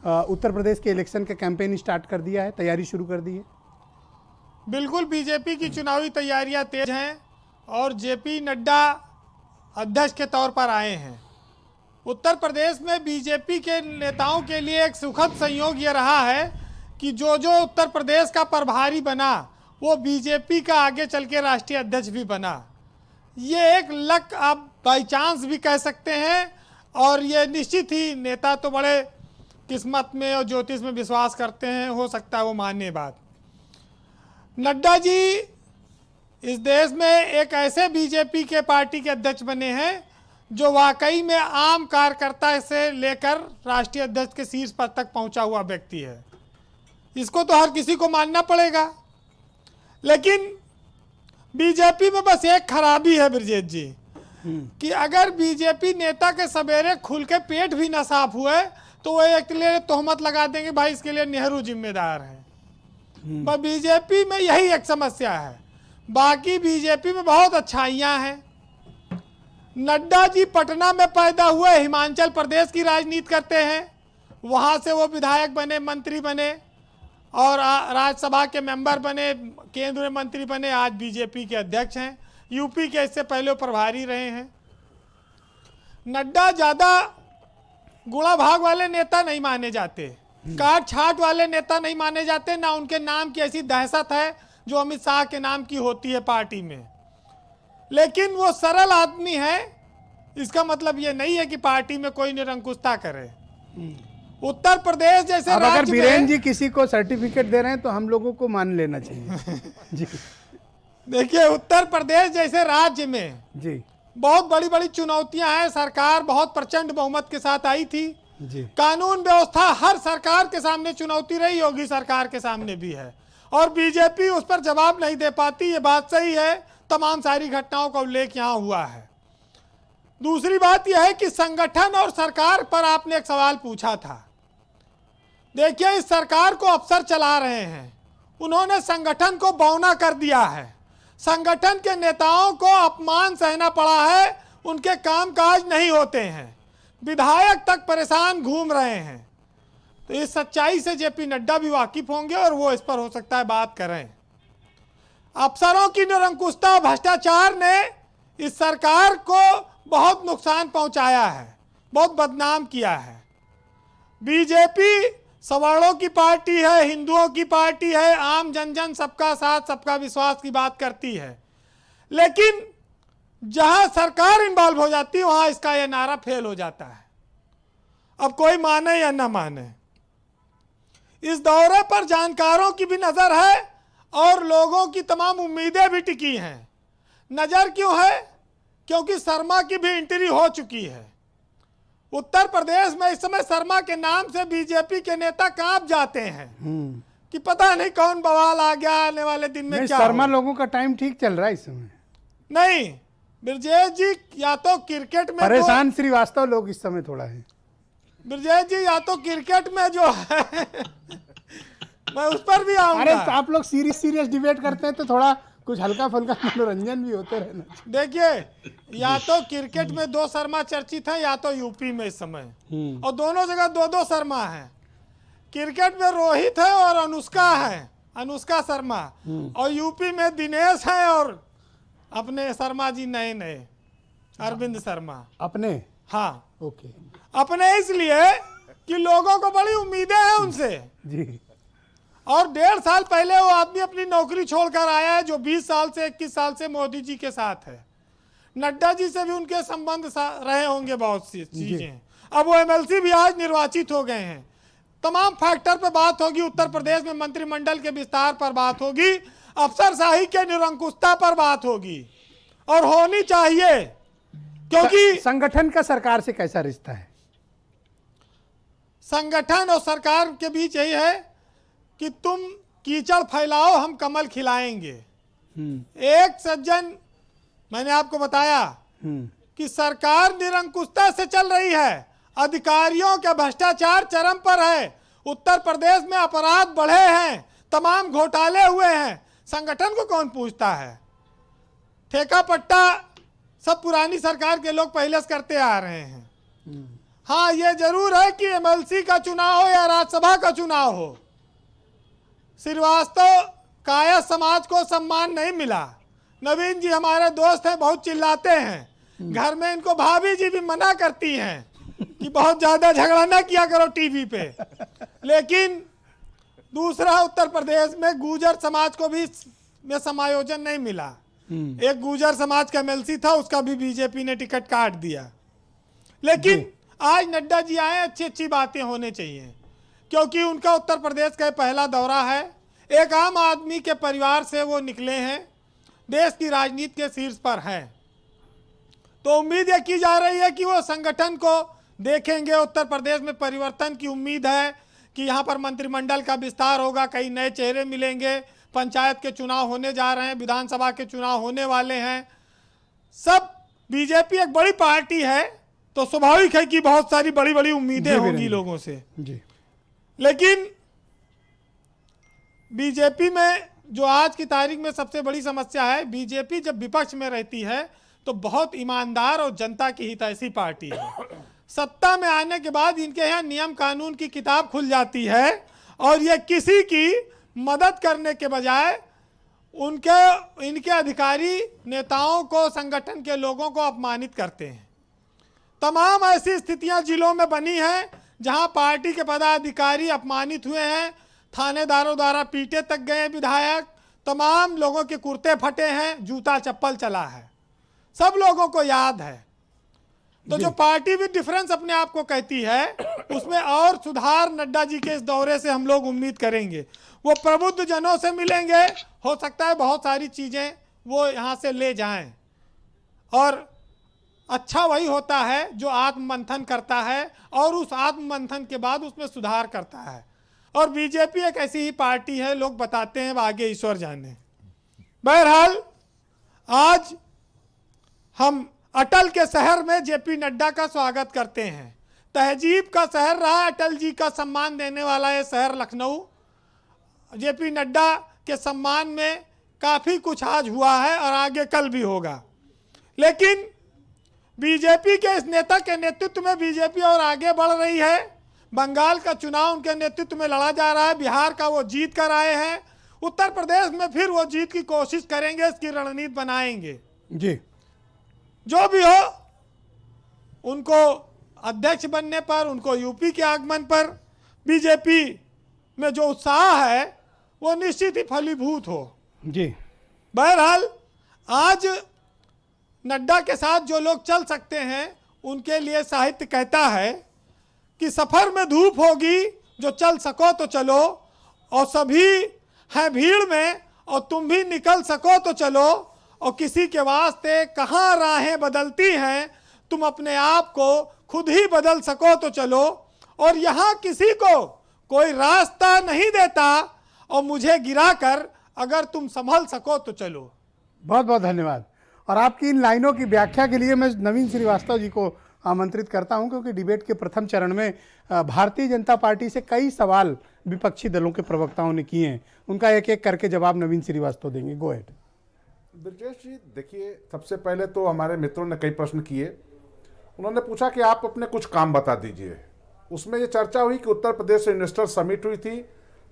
उत्तर प्रदेश के इलेक्शन का campaign start कर दिया है, तैयारी शुरू कर दी है? बिल्कुल, बीजेपी की चुनावी तैयारियां तेज हैं और जेपी नड्डा अध्यक्ष के तौर पर आए हैं। उत्तर प्रदेश में बीजेपी के नेताओं के लिए एक सुखद संयोग ये रहा है कि जो उत्तर प्रदेश का प्रभारी बना वो बीजेपी का आगे चल के राष्ट्रीय अध्यक्ष भी बना। ये एक लक आप बाई चांस भी कह सकते हैं, और ये निश्चित ही नेता तो बड़े किस्मत में और ज्योतिष में विश्वास करते हैं, हो सकता है वो मान्य बात। नड्डा जी इस देश में एक ऐसे बीजेपी के पार्टी के अध्यक्ष बने हैं जो वाकई में आम कार्यकर्ता से लेकर राष्ट्रीय अध्यक्ष के शीर्ष पद तक पहुंचा हुआ व्यक्ति है। इसको तो हर किसी को मानना पड़ेगा। लेकिन बीजेपी में बस एक खराबी है ब्रजेश जी, कि अगर बीजेपी नेता के सवेरे खुल के पेट भी ना साफ हुए तो वो एक लिए तोहमत लगा देंगे भाई इसके लिए नेहरू जिम्मेदार है। पर बीजेपी में यही एक समस्या है, बाकी बीजेपी में बहुत अच्छाइयाँ हैं। नड्डा जी पटना में पैदा हुए, हिमाचल प्रदेश की राजनीति करते हैं, वहाँ से वो विधायक बने, मंत्री बने और राज्यसभा के मेंबर बने, केंद्रीय मंत्री बने, आज बीजेपी के अध्यक्ष हैं। यूपी के इससे पहले प्रभारी रहे हैं। नड्डा ज़्यादा गुणा भाग वाले नेता नहीं माने जाते, काट छाट वाले नेता नहीं माने जाते, ना उनके नाम की ऐसी दहशत है जो अमित शाह के नाम की होती है पार्टी में। लेकिन वो सरल आदमी है, इसका मतलब ये नहीं है कि पार्टी में कोई निरंकुशता करे। उत्तर प्रदेश जैसे अब अगर राज्य बीरेन में जी किसी को सर्टिफिकेट दे रहे हैं तो हम लोगों को मान लेना चाहिए। जी देखिए, उत्तर प्रदेश जैसे राज्य में जी बहुत बड़ी बड़ी चुनौतियां हैं। सरकार बहुत प्रचंड बहुमत के साथ आई थी जी। कानून व्यवस्था हर सरकार के सामने चुनौती रही, योगी सरकार के सामने भी है, और बीजेपी उस पर जवाब नहीं दे पाती। ये बात सही है, तमाम सारी घटनाओं का उल्लेख यहाँ हुआ है। दूसरी बात यह है कि संगठन और सरकार पर आपने एक सवाल पूछा था। देखिए, इस सरकार को अफसर चला रहे हैं, उन्होंने संगठन को बौना कर दिया है। संगठन के नेताओं को अपमान सहना पड़ा है, उनके कामकाज नहीं होते हैं, विधायक तक परेशान घूम रहे हैं। तो इस सच्चाई से जेपी नड्डा भी वाकिफ होंगे और वो इस पर हो सकता है बात करें। अफसरों की निरंकुशता, भ्रष्टाचार ने इस सरकार को बहुत नुकसान पहुंचाया है, बहुत बदनाम किया है। बीजेपी सवर्णों की पार्टी है, हिंदुओं की पार्टी है, आम जन सबका साथ सबका विश्वास की बात करती है। लेकिन जहां सरकार इन्वॉल्व हो जाती है वहां इसका यह नारा फेल हो जाता है। अब कोई माने या ना माने, इस दौरे पर जानकारों की भी नजर है और लोगों की तमाम उम्मीदें भी टिकी हैं। नजर क्यों है? क्योंकि शर्मा की भी एंट्री हो चुकी है। उत्तर प्रदेश में इस समय शर्मा के नाम से बीजेपी के नेता कांप जाते हैं कि पता नहीं कौन बवाल आ गया, आने वाले दिन में क्या शर्मा लोगों का टाइम ठीक चल रहा है इस समय। नहीं ब्रजेश जी, या तो क्रिकेट में परेशान श्रीवास्तव लोग इस समय थोड़ा है। ब्रजेश जी, या तो क्रिकेट में जो है मैं उस पर भी आऊंगा। अरे आप लोग सीरियस डिबेट करते हैं तो थोड़ा कुछ हल्का फुल्का मनोरंजन भी होते रहना। देखिए, या तो क्रिकेट में दो शर्मा चर्चित हैं, या तो यूपी में इस समय, और दोनों जगह दो शर्मा हैं। क्रिकेट में रोहित है और अनुष्का है, अनुष्का शर्मा, और यूपी में दिनेश है और अपने शर्मा जी नए अरविंद शर्मा अपने। हाँ ओके। अपने इसलिए कि लोगों को बड़ी उम्मीदें हैं उनसे जी। और 1.5 साल पहले वो आदमी अपनी नौकरी छोड़कर आया है जो 20 साल से 21 साल से मोदी जी के साथ है। नड्डा जी से भी उनके संबंध रहे होंगे बहुत सी चीजें। अब वो एमएलसी भी आज निर्वाचित हो गए हैं। तमाम फैक्टर पर बात होगी, उत्तर प्रदेश में मंत्रिमंडल के विस्तार पर बात होगी, अफसरशाही के निरंकुशता पर बात होगी, और होनी चाहिए। क्योंकि संगठन का सरकार से कैसा रिश्ता है? संगठन और सरकार के बीच यही है कि तुम कीचड़ फैलाओ, हम कमल खिलाएंगे। एक सज्जन, मैंने आपको बताया कि सरकार निरंकुशता से चल रही है, अधिकारियों का भ्रष्टाचार चरम पर है, उत्तर प्रदेश में अपराध बढ़े हैं, तमाम घोटाले हुए हैं। संगठन को कौन पूछता है? ठेका पट्टा सब पुरानी सरकार के लोग पहले से करते आ रहे हैं। हाँ, ये जरूर है कि एमएलसी का चुनाव हो या राज्यसभा का चुनाव हो, श्रीवास्तव काया समाज को सम्मान नहीं मिला। नवीन जी हमारे दोस्त हैं, बहुत चिल्लाते हैं, घर में इनको भाभी जी भी मना करती हैं कि बहुत ज्यादा झगड़ा ना किया करो टीवी पे। लेकिन दूसरा, उत्तर प्रदेश में गुर्जर समाज को भी में समायोजन नहीं मिला। एक गुर्जर समाज का एमएलसी था, उसका भी बीजेपी ने टिकट काट दिया। लेकिन आज नड्डा जी आए, अच्छी अच्छी बातें होने चाहिए, क्योंकि उनका उत्तर प्रदेश का पहला दौरा है। एक आम आदमी के परिवार से वो निकले हैं, देश की राजनीति के शीर्ष पर हैं, तो उम्मीद ये की जा रही है कि वो संगठन को देखेंगे। उत्तर प्रदेश में परिवर्तन की उम्मीद है कि यहाँ पर मंत्रिमंडल का विस्तार होगा, कई नए चेहरे मिलेंगे, पंचायत के चुनाव होने जा रहे हैं, विधानसभा के चुनाव होने वाले हैं। सब बीजेपी एक बड़ी पार्टी है, तो स्वाभाविक है कि बहुत सारी बड़ी बड़ी उम्मीदें होंगी लोगों से जी। लेकिन बीजेपी में जो आज की तारीख में सबसे बड़ी समस्या है, बीजेपी जब विपक्ष में रहती है तो बहुत ईमानदार और जनता की हितैषी पार्टी है। सत्ता में आने के बाद इनके यहाँ नियम कानून की किताब खुल जाती है और ये किसी की मदद करने के बजाय इनके अधिकारी नेताओं को, संगठन के लोगों को अपमानित करते हैं। तमाम ऐसी स्थितियां जिलों में बनी हैं जहां पार्टी के पदाधिकारी अपमानित हुए हैं, थानेदारों द्वारा पीटे तक गए विधायक, तमाम लोगों के कुर्ते फटे हैं, जूता चप्पल चला है, सब लोगों को याद है। तो जो पार्टी विद डिफरेंस अपने आप को कहती है, उसमें और सुधार नड्डा जी के इस दौरे से हम लोग उम्मीद करेंगे। वो प्रबुद्ध जनों से मिलेंगे, हो सकता है बहुत सारी चीजें वो यहाँ से ले जाएं, और अच्छा वही होता है जो आत्ममंथन करता है और उस आत्ममंथन के बाद उसमें सुधार करता है। और बीजेपी एक ऐसी ही पार्टी है, लोग बताते हैं, आगे ईश्वर जाने। बहरहाल आज हम अटल के शहर में जेपी नड्डा का स्वागत करते हैं। तहजीब का शहर रहा, अटल जी का सम्मान देने वाला ये शहर लखनऊ। जेपी नड्डा के सम्मान में काफ़ी कुछ आज हुआ है और आगे कल भी होगा। लेकिन बीजेपी के इस नेता के नेतृत्व में बीजेपी और आगे बढ़ रही है। बंगाल का चुनाव उनके नेतृत्व में लड़ा जा रहा है, बिहार का वो जीत कर आए हैं, उत्तर प्रदेश में फिर वो जीत की कोशिश करेंगे, इसकी रणनीति बनाएंगे जी। जो भी हो, उनको अध्यक्ष बनने पर, उनको यूपी के आगमन पर बीजेपी में जो उत्साह है वो निश्चित ही फलीभूत हो जी। बहरहाल आज नड्डा के साथ जो लोग चल सकते हैं उनके लिए साहित्य कहता है कि सफर में धूप होगी, जो चल सको तो चलो, और सभी हैं भीड़ में और तुम भी निकल सको तो चलो, और किसी के वास्ते कहाँ राहें बदलती हैं, तुम अपने आप को खुद ही बदल सको तो चलो, और यहाँ किसी को कोई रास्ता नहीं देता, और मुझे गिराकर अगर तुम संभल सको तो चलो। बहुत बहुत धन्यवाद। और आपकी इन लाइनों की व्याख्या के लिए मैं नवीन श्रीवास्तव जी को आमंत्रित करता हूं, क्योंकि डिबेट के प्रथम चरण में भारतीय जनता पार्टी से कई सवाल विपक्षी दलों के प्रवक्ताओं ने किए हैं, उनका एक एक करके जवाब नवीन श्रीवास्तव देंगे। Go ahead. ब्रजेश जी, देखिए, सबसे पहले तो हमारे मित्रों ने कई प्रश्न किए। उन्होंने पूछा कि आप अपने कुछ काम बता दीजिए। उसमें ये चर्चा हुई कि उत्तर प्रदेश इन्वेस्टर समिट हुई थी,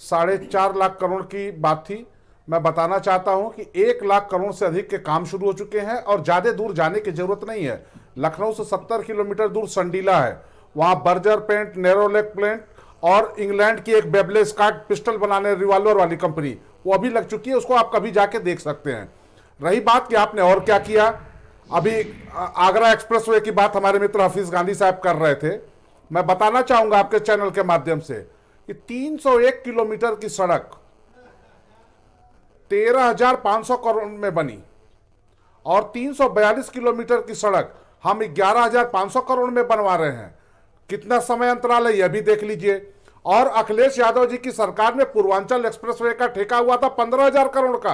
4.5 लाख करोड़ की बात थी। मैं बताना चाहता हूं कि 1 लाख करोड़ से अधिक के काम शुरू हो चुके हैं और ज़्यादा दूर जाने की जरूरत नहीं है। लखनऊ से 70 किलोमीटर दूर संडीला है, वहाँ बर्जर पेंट, नेरोलेक प्लांट और इंग्लैंड की एक बेबले स्कॉट पिस्टल बनाने रिवॉल्वर वाली कंपनी, वो अभी लग चुकी है, उसको आप कभी जाके देख सकते हैं। रही बात कि आपने और क्या किया, अभी आगरा एक्सप्रेसवे की बात हमारे मित्र हफीज गांधी साहब कर रहे थे। मैं बताना चाहूंगा आपके चैनल के माध्यम से कि 301 किलोमीटर की सड़क 13,500 करोड़ में बनी और 342 किलोमीटर की सड़क हम 11,500 करोड़ में बनवा रहे हैं। कितना समय अंतराल है यह भी देख लीजिए। और अखिलेश यादव जी की सरकार में पूर्वांचल एक्सप्रेसवे का ठेका हुआ था 15,000 करोड़ का,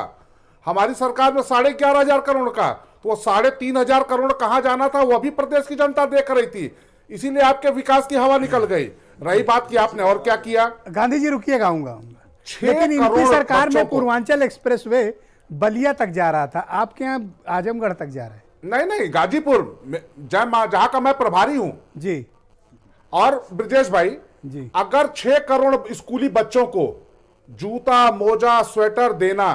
हमारी सरकार में 11,500 करोड़ का, तो वो 3,500 करोड़ कहां जाना था वो भी प्रदेश की जनता देख रही थी, इसीलिए आपके विकास की हवा निकल गई। रही बात कि आपने और क्या किया, गांधी जी रुकिएगा, आऊंगा। लेकिन इनकी सरकार में पूर्वांचल एक्सप्रेसवे बलिया तक जा रहा था, आपके यहाँ आजमगढ़ तक जा रहा है। नहीं, गाजीपुर जहां का मैं प्रभारी हूं जी, और ब्रजेश भाई जी। अगर 6 करोड़ स्कूली बच्चों को जूता मोजा स्वेटर देना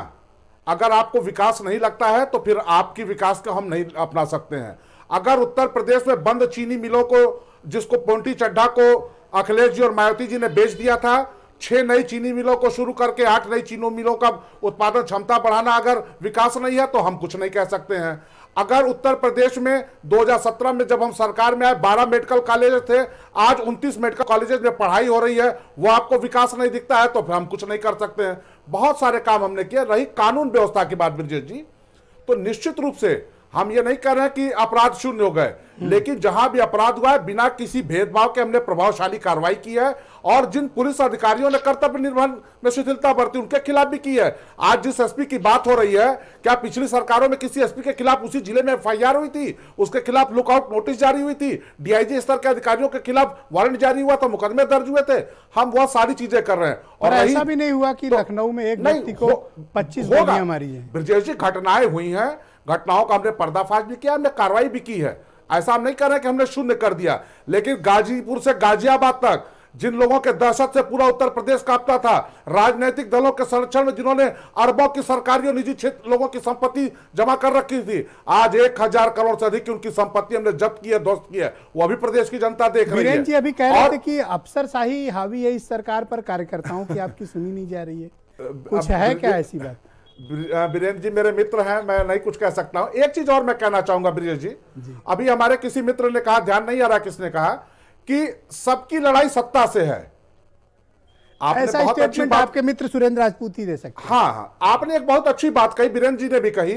अगर आपको विकास नहीं लगता है तो फिर आपकी विकास को हम नहीं अपना सकते हैं। अगर उत्तर प्रदेश में बंद चीनी मिलों को, जिसको पोंटी चड्ढा को अखिलेश जी और मायावती जी ने बेच दिया था, 6 नई चीनी मिलों को शुरू करके 8 नई चीनी मिलों का उत्पादन क्षमता बढ़ाना अगर विकास नहीं है तो हम कुछ नहीं कह सकते हैं। अगर उत्तर प्रदेश में 2017 में जब हम सरकार में आए 12 मेडिकल कॉलेज थे, आज 29 मेडिकल कॉलेजेस में पढ़ाई हो रही है, वो आपको विकास नहीं दिखता है तो फिर हम कुछ नहीं कर सकते हैं। बहुत सारे काम हमने किए। रही कानून व्यवस्था की बात ब्रजेश जी, तो निश्चित रूप से हम ये नहीं कह रहे हैं कि अपराध शून्य हो गए, लेकिन जहां भी अपराध हुआ है बिना किसी भेदभाव के हमने प्रभावशाली कार्रवाई की है। और जिन पुलिस अधिकारियों ने कर्तव्य निर्वहन में शिथिलता बरती उनके खिलाफ भी की है। आज जिस एसपी की बात हो रही है, क्या पिछली सरकारों में किसी एसपी के खिलाफ उसी जिले में एफआईआर हुई थी, उसके खिलाफ लुकआउट नोटिस जारी हुई थी, डीआईजी स्तर के अधिकारियों के खिलाफ वारंट जारी हुआ था, मुकदमे दर्ज हुए थे? हम वह सारी चीजें कर रहे हैं। और ऐसा भी नहीं हुआ कि लखनऊ में एक व्यक्ति को 25 गोलियां मारी है। ब्रजेश जी, घटनाएं हुई हैं, घटनाओं का हमने पर्दाफाश भी किया, हमने कार्रवाई भी की है। ऐसा हम नहीं कर रहे कि हमने शून्य कर दिया, लेकिन गाजीपुर से गाजियाबाद तक जिन लोगों के दहशत से पूरा उत्तर प्रदेश कांपता था, राजनीतिक दलों के संरक्षण में जिन्होंने अरबों की सरकारी और निजी क्षेत्र लोगों की संपत्ति जमा कर रखी थी, आज 1000 करोड़ से अधिक की उनकी संपत्ति हमने जब्त की है, ध्वस्त की है। वो अभी प्रदेश की जनता देख रही है। वीरेंद्र जी अभी कह रहे थे कि अफसरशाही हावी है इस सरकार पर, कार्यकर्ताओं की आपकी सुनी नहीं जा रही है, कुछ है क्या ऐसी बात? बीरेंद्र जी मेरे मित्र हैं, मैं नहीं कुछ कह सकता हूं। एक चीज और मैं कहना चाहूंगा ब्रजेश जी, अभी हमारे किसी मित्र ने कहा, ध्यान नहीं आ रहा किसने कहा, कि सबकी लड़ाई सत्ता से है। आपने ऐसा बहुत अच्छी स्टेटमेंट बात, आपके मित्र सुरेंद्र राजपूत ही दे सकते हैं। हाँ, आपने एक बहुत अच्छी बात कही, बीरेंद्र जी ने भी कही,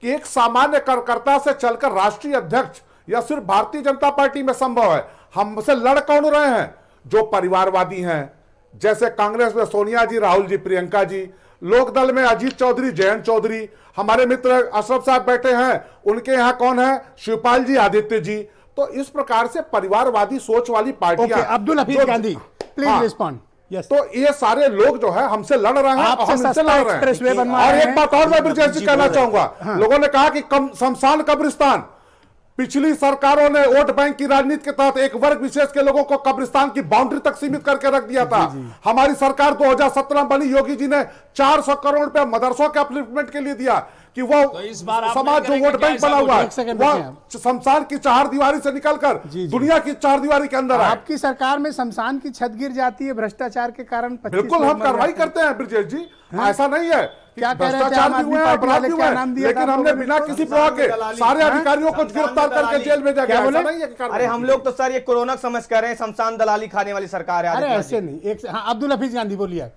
कि एक सामान्य कार्यकर्ता से चलकर राष्ट्रीय अध्यक्ष या सिर्फ भारतीय जनता पार्टी में संभव है। हमसे लड़ कौन रहे हैं? जो परिवारवादी हैं, जैसे कांग्रेस में सोनिया जी, राहुल जी, प्रियंका जी, लोकदल में अजीत चौधरी, जयंत चौधरी, हमारे मित्र अशरफ साहब बैठे हैं, उनके यहाँ कौन है? शिवपाल जी, आदित्य जी। तो इस प्रकार से परिवारवादी सोच वाली पार्टियां, Abdul Hafeez Gandhi, please respond. Yes, तो ये सारे लोग जो है हमसे लड़ रहे हैं और हम इनसे लड़ रहे हैं। और एक बात और मैं ब्रजेश जी कहना चाहूंगा, लोगों ने कहा कि शमशान कब्रिस्तान, पिछली सरकारों ने वोट बैंक की राजनीति के तहत एक वर्ग विशेष के लोगों को कब्रिस्तान की बाउंड्री तक सीमित करके रख दिया था। हमारी सरकार 2017 में बनी, योगी जी ने 400 करोड़ रुपया मदरसों के अपलिफ्टमेंट के लिए दिया कि वो तो इस बार समाज जो वोट बैंक बना हुआ है वो शमशान की 4 दीवारी से निकलकर दुनिया की 4 दीवारी के अंदर है। आपकी सरकार में शमशान की छत गिर जाती है भ्रष्टाचार के कारण। बिल्कुल हम कार्रवाई करते हैं ब्रजेश जी, ऐसा नहीं है क्या कह रहे थे? भ्रष्टाचार भी हुआ है, अपराध भी हुआ है, लेकिन हमने बिना किसी प्रभाव के सारे अधिकारियों को गिरफ्तार करके जेल भेजा गया। ऐसा नहीं है कि अरे हम लोग तो सर ये कोरोना समझ कर रहे हैं, शमशान दलाली खाने वाली सरकार है। अरे ऐसे नहीं, एक हाँ, अब्दुल हफीज गांधी बोलिए।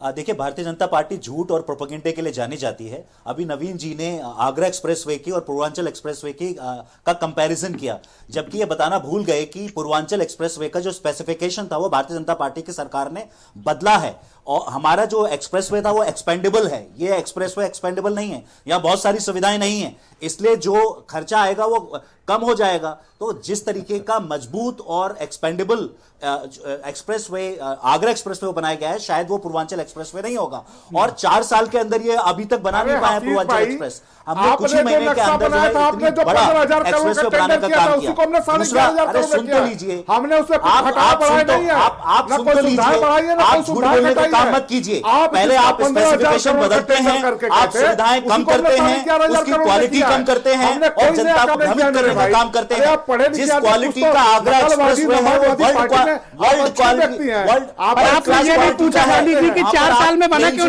देखिए, भारतीय जनता पार्टी झूठ और प्रोपेगेंडे के लिए जानी जाती है। अभी नवीन जी ने आगरा एक्सप्रेसवे की और पूर्वांचल एक्सप्रेसवे की का कंपैरिजन किया, जबकि ये बताना भूल गए कि पूर्वांचल एक्सप्रेसवे का जो स्पेसिफिकेशन था वो भारतीय जनता पार्टी की सरकार ने बदला है, और हमारा जो एक्सप्रेसवे था वो एक्सपेंडेबल है। ये एक्सप्रेसवे एक्सपेंडेबल नहीं है, यहाँ बहुत सारी सुविधाएं नहीं है, इसलिए जो खर्चा आएगा वो कम हो जाएगा। तो जिस तरीके का मजबूत और एक्सपेंडेबल एक्सप्रेसवे आगरा एक्सप्रेसवे बनाया गया है, शायद वो पूर्वांचल एक्सप्रेसवे नहीं होगा। और 4 साल के अंदर ये अभी तक बना नहीं पाया पूर्वांचल एक्सप्रेस। हमने कुछ ही महीने के अंदर जो है इतनी बड़ा एक्सप्रेसवे बनाने का काम किया। दूसरा, अरे सुन तो लीजिए, हमने उसमें आप सुन तो लीजिए, आप झूठ बोलने का काम मत कीजिए। पहले आप स्पेसिफिकेशन बदलते हैं, आप सुविधाएं कम करते हैं, उसकी क्वालिटी कम करते हैं और जनता को भ्रमित करने का काम करते हैं। जिस क्वालिटी का आगरा एक्सप्रेसवे है वो वर्ल्ड क्वालिटी, वर्ल्ड आप ये नहीं पूछा गांधी जी कि 4 साल में बना क्यों